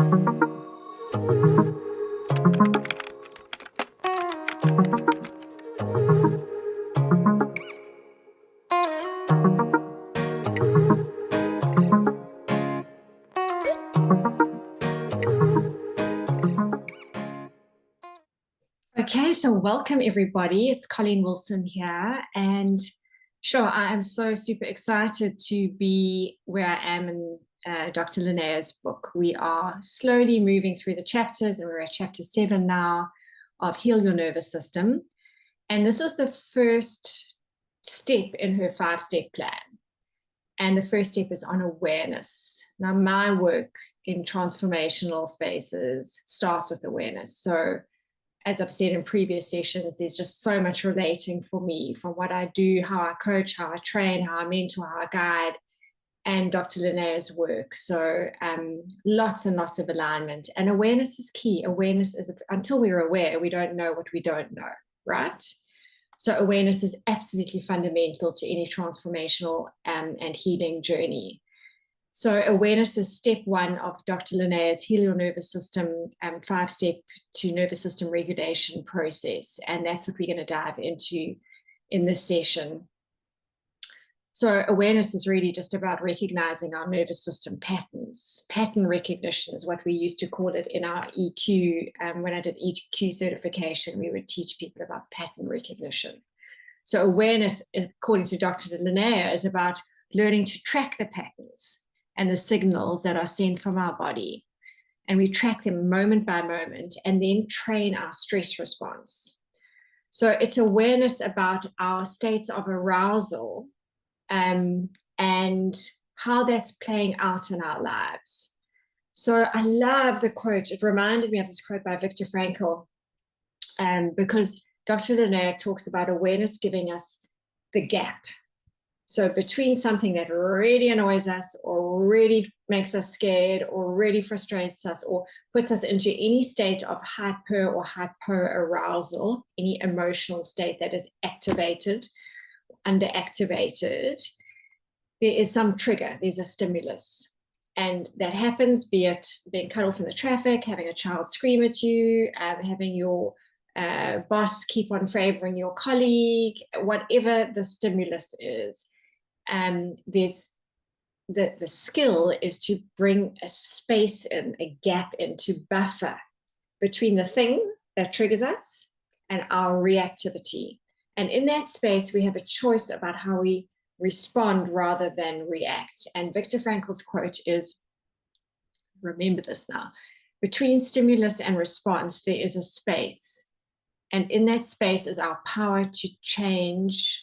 Okay, so welcome everybody. It's Colleen Wilson here, and sure, I am so super excited to be where I am in Dr. Lineas' book. We are slowly moving through the chapters, and we're at chapter 7 now of Heal Your Nervous System. And this is the first step in her 5-step plan. And the first step is on awareness. Now, my work in transformational spaces starts with awareness. So as I've said in previous sessions, there's just so much relating for me from what I do, how I coach, how I train, how I mentor, how I guide, and Dr. Lineas' work. So lots and lots of alignment. And awareness is key. Awareness is, until we're aware, we don't know what we don't know, right? So awareness is absolutely fundamental to any transformational and healing journey. So awareness is step 1 of Dr. Lineas' Heal Your Nervous System 5-step to nervous system regulation process. And that's what we're going to dive into in this session. So awareness is really just about recognizing our nervous system patterns. Pattern recognition is what we used to call it in our EQ. When I did EQ certification, we would teach people about pattern recognition. So awareness, according to Dr. Lineas, is about learning to track the patterns and the signals that are sent from our body. And we track them moment by moment and then train our stress response. So it's awareness about our states of arousal and how that's playing out in our lives. So I love the quote. It reminded me of this quote by Viktor Frankl, because Dr. Lineas talks about awareness giving us the gap. So between something that really annoys us or really makes us scared or really frustrates us or puts us into any state of hyper or hypoarousal, any emotional state that is activated, underactivated, there is some trigger, there's a stimulus. And that happens, be it being cut off in the traffic, having a child scream at you, having your boss keep on favoring your colleague, whatever the stimulus is. There's the skill is to bring a space in, a gap in, to buffer between the thing that triggers us and our reactivity. And in that space, we have a choice about how we respond rather than react. And Viktor Frankl's quote is, remember this now, between stimulus and response, there is a space. And in that space is our power to change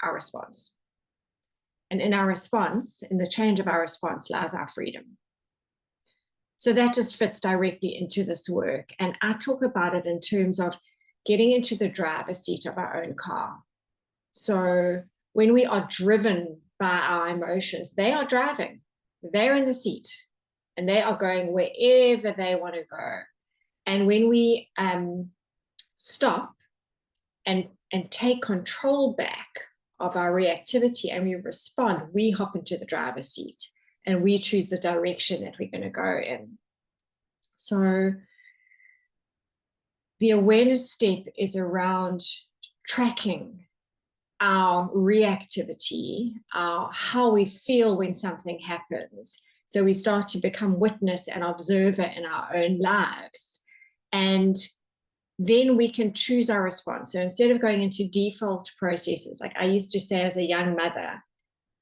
our response. And in our response, in the change of our response, lies our freedom. So that just fits directly into this work. And I talk about it in terms of getting into the driver's seat of our own car. So when we are driven by our emotions, they are driving. They're in the seat and they are going wherever they want to go. And when we stop and take control back of our reactivity and we respond, we hop into the driver's seat and we choose the direction that we're going to go in. So the awareness step is around tracking our reactivity, how we feel when something happens. So we start to become witness and observer in our own lives. And then we can choose our response. So instead of going into default processes, like I used to say as a young mother,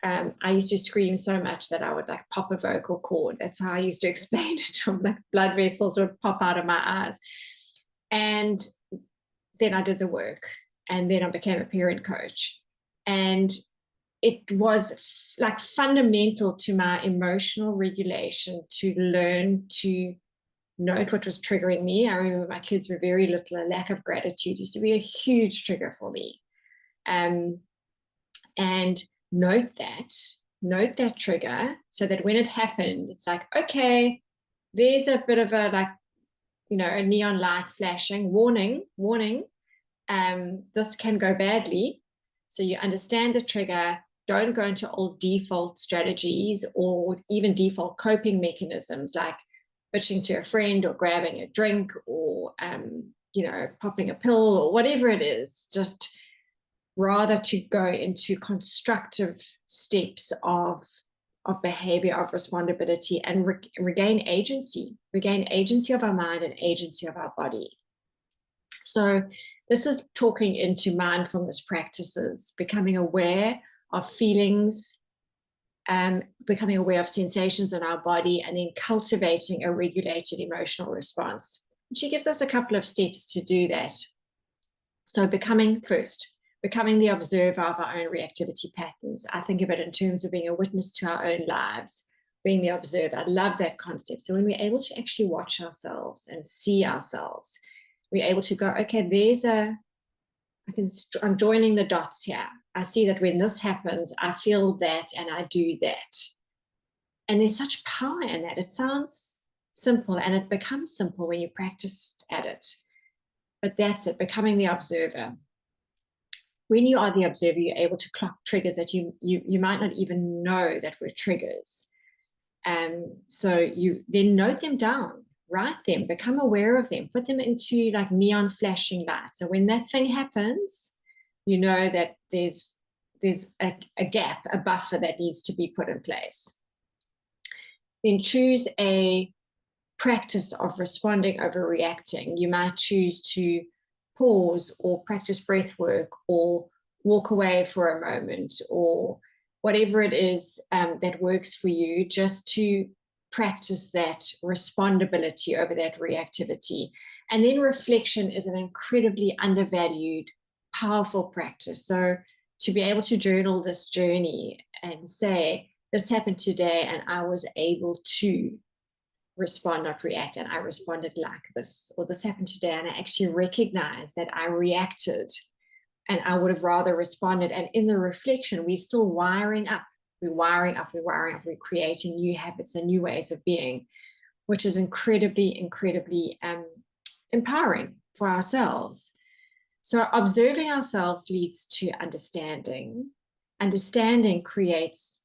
I used to scream so much that I would like pop a vocal cord. That's how I used to explain it. From like blood vessels would pop out of my eyes. And then I did the work and then I became a parent coach. And it was like fundamental to my emotional regulation to learn to note what was triggering me. I remember my kids were very little. A lack of gratitude used to be a huge trigger for me. And note that trigger so that when it happened, it's like, okay, there's a bit of a like, a neon light flashing, warning, this can go badly. So you understand the trigger, don't go into old default strategies or even default coping mechanisms like bitching to a friend or grabbing a drink or, popping a pill or whatever it is, just rather to go into constructive steps of behavior, of respondability, and regain agency of our mind and agency of our body. So this is talking into mindfulness practices, becoming aware of feelings, becoming aware of sensations in our body, and then cultivating a regulated emotional response. And she gives us a couple of steps to do that. So becoming the observer of our own reactivity patterns. I think of it in terms of being a witness to our own lives, being the observer. I love that concept. So when we're able to actually watch ourselves and see ourselves, we're able to go, okay, I'm joining the dots here. I see that when this happens, I feel that and I do that. And there's such power in that. It sounds simple and it becomes simple when you practice at it. But that's it, becoming the observer. When you are the observer, you're able to clock triggers that you might not even know that were triggers. So you then note them down, write them, become aware of them, put them into like neon flashing lights. So when that thing happens, you know that there's a gap, a buffer that needs to be put in place. Then choose a practice of responding over reacting. You might choose to pause or practice breath work or walk away for a moment or whatever it is that works for you, just to practice that respondability over that reactivity. And then reflection is an incredibly undervalued, powerful practice. So to be able to journal this journey and say, this happened today and I was able to respond, not react, and I responded like this, or this happened today and I actually recognize that I reacted and I would have rather responded. And in the reflection, we're still wiring up, we're creating new habits and new ways of being, which is incredibly empowering for ourselves. So observing ourselves leads to understanding. Understanding creates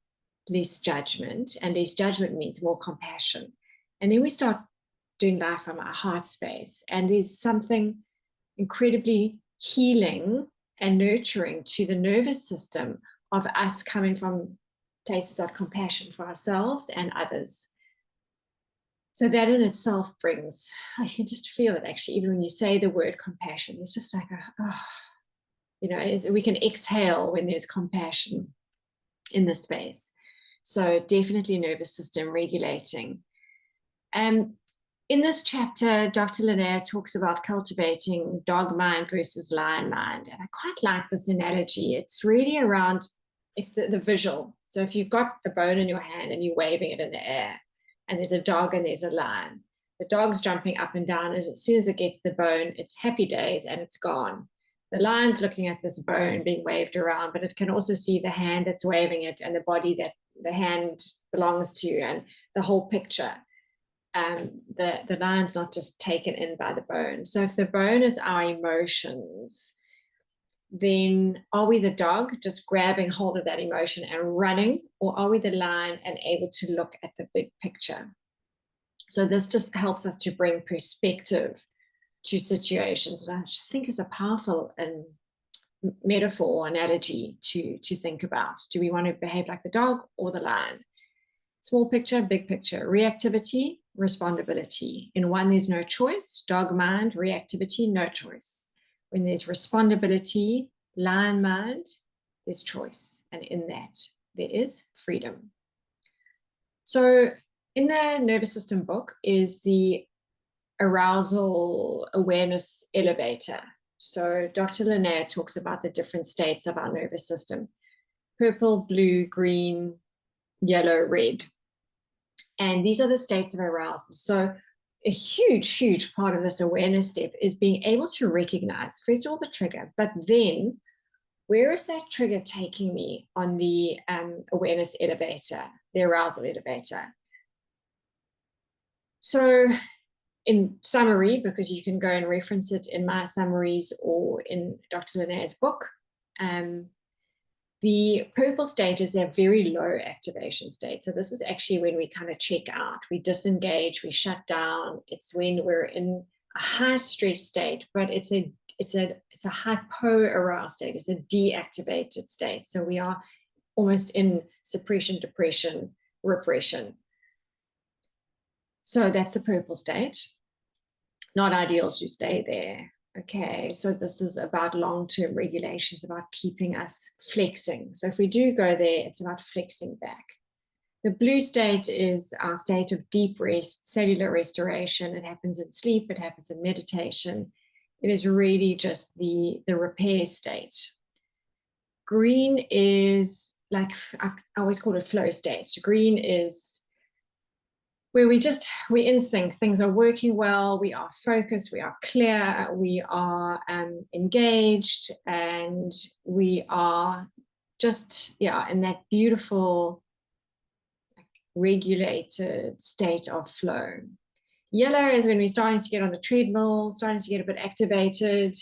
less judgment, and less judgment means more compassion. And then we start doing life from our heart space. And there's something incredibly healing and nurturing to the nervous system of us coming from places of compassion for ourselves and others. So that in itself brings, I can just feel it actually, even when you say the word compassion, it's just like, we can exhale when there's compassion in the space. So definitely nervous system regulating. In this chapter, Dr. Lineas talks about cultivating dog mind versus lion mind. And I quite like this analogy. It's really around the visual. So if you've got a bone in your hand and you're waving it in the air, and there's a dog and there's a lion, the dog's jumping up and down, and as soon as it gets the bone, it's happy days and it's gone. The lion's looking at this bone being waved around, but it can also see the hand that's waving it and the body that the hand belongs to and the whole picture. The lion's not just taken in by the bone. So if the bone is our emotions, then are we the dog just grabbing hold of that emotion and running, or are we the lion and able to look at the big picture? So this just helps us to bring perspective to situations, which I think is a powerful metaphor or analogy to think about. Do we want to behave like the dog or the lion? Small picture, big picture, reactivity, respondability. In one, there's no choice, dog mind, reactivity, no choice. When there's respondability, lion mind, there's choice. And in that, there is freedom. So in the nervous system book is the arousal awareness elevator. So Dr. Lineas talks about the different states of our nervous system: purple, blue, green, yellow, red. And these are the states of arousal. So a huge part of this awareness step is being able to recognize, first of all, the trigger, but then where is that trigger taking me on the awareness elevator, the arousal elevator? So in summary, because you can go and reference it in my summaries or in Dr. Lineas' book, The purple state is a very low activation state. So this is actually when we kind of check out, we disengage, we shut down. It's when we're in a high stress state, but it's a hypo-aroused state. It's a deactivated state. So we are almost in suppression, depression, repression. So that's the purple state. Not ideal to stay there. Okay, so this is about long-term regulations, about keeping us flexing. So if we do go there, it's about flexing back. The blue state is our state of deep rest, cellular restoration. It happens in sleep, it happens in meditation. It is really just the repair state. Green is like, I always call it flow state. Green is where we're in sync, things are working well, we are focused, we are clear, we are engaged, and we are just, in that beautiful, regulated state of flow. Yellow is when we're starting to get on the treadmill, starting to get a bit activated,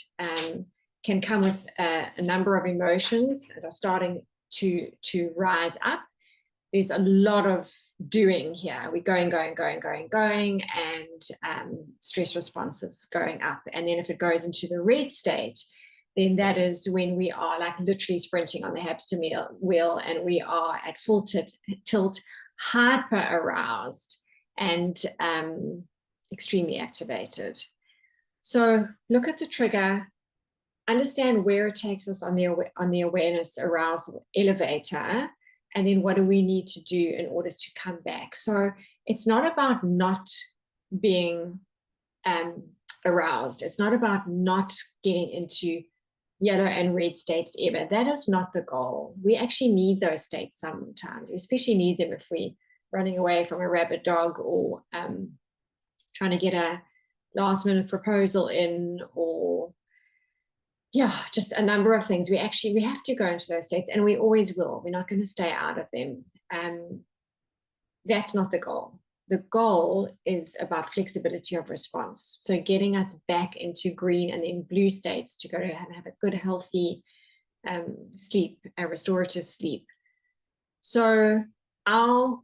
can come with a number of emotions that are starting to rise up. There's a lot of doing here. We're going, and stress responses going up. And then if it goes into the red state, then that is when we are like literally sprinting on the hamster wheel, and we are at full tilt, hyper aroused, and extremely activated. So look at the trigger, understand where it takes us on the awareness arousal elevator, and then what do we need to do in order to come back? So it's not about not being aroused. It's not about not getting into yellow and red states ever. That is not the goal. We actually need those states sometimes. We especially need them if we're running away from a rabid dog, or trying to get a last minute proposal in, or just a number of things. We have to go into those states, and we always will. We're not going to stay out of them. That's not the goal. The goal is about flexibility of response. So getting us back into green and then blue states to go to have a good, healthy sleep, a restorative sleep. So our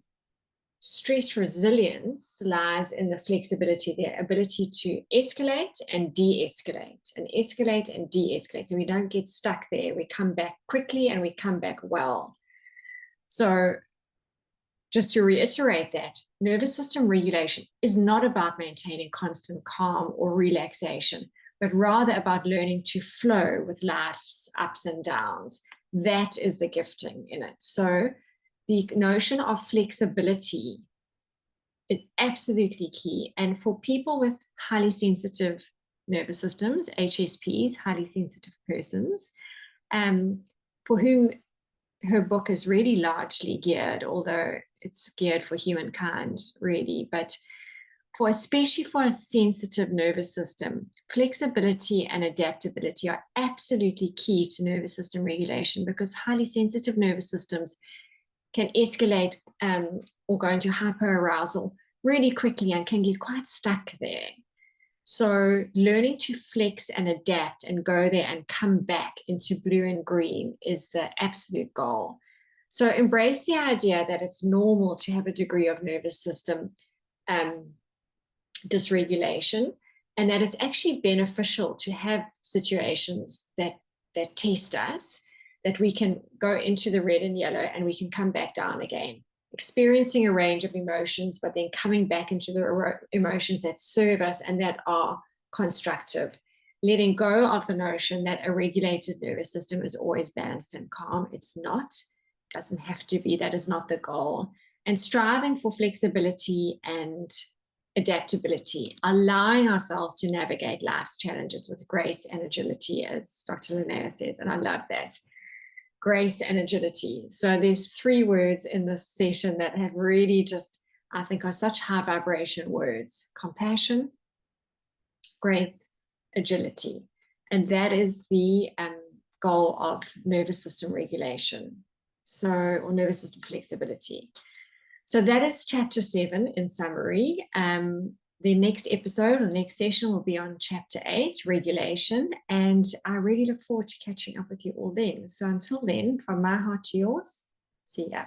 stress resilience lies in the flexibility, the ability to escalate and de-escalate, and escalate and de-escalate. So we don't get stuck there. We come back quickly and we come back well. So just to reiterate that, nervous system regulation is not about maintaining constant calm or relaxation, but rather about learning to flow with life's ups and downs. That is the gifting in it. So the notion of flexibility is absolutely key. And for people with highly sensitive nervous systems, HSPs, highly sensitive persons, for whom her book is really largely geared, although it's geared for humankind, really, but especially for a sensitive nervous system, flexibility and adaptability are absolutely key to nervous system regulation, because highly sensitive nervous systems can escalate or go into hyperarousal really quickly and can get quite stuck there. So learning to flex and adapt and go there and come back into blue and green is the absolute goal. So embrace the idea that it's normal to have a degree of nervous system dysregulation, and that it's actually beneficial to have situations that test us, that we can go into the red and yellow and we can come back down again, experiencing a range of emotions, but then coming back into the emotions that serve us and that are constructive, letting go of the notion that a regulated nervous system is always balanced and calm. It's not, it doesn't have to be. That is not the goal. And striving for flexibility and adaptability, allowing ourselves to navigate life's challenges with grace and agility, as Dr. Lineas says, and I love that. Grace and agility. So there's 3 words in this session that have really just, I think, are such high vibration words: compassion, grace, agility. And that is the goal of nervous system regulation, or nervous system flexibility. So that is chapter 7 in summary. the next episode or the next session will be on chapter 8, regulation. And I really look forward to catching up with you all then. So until then, from my heart to yours, see ya.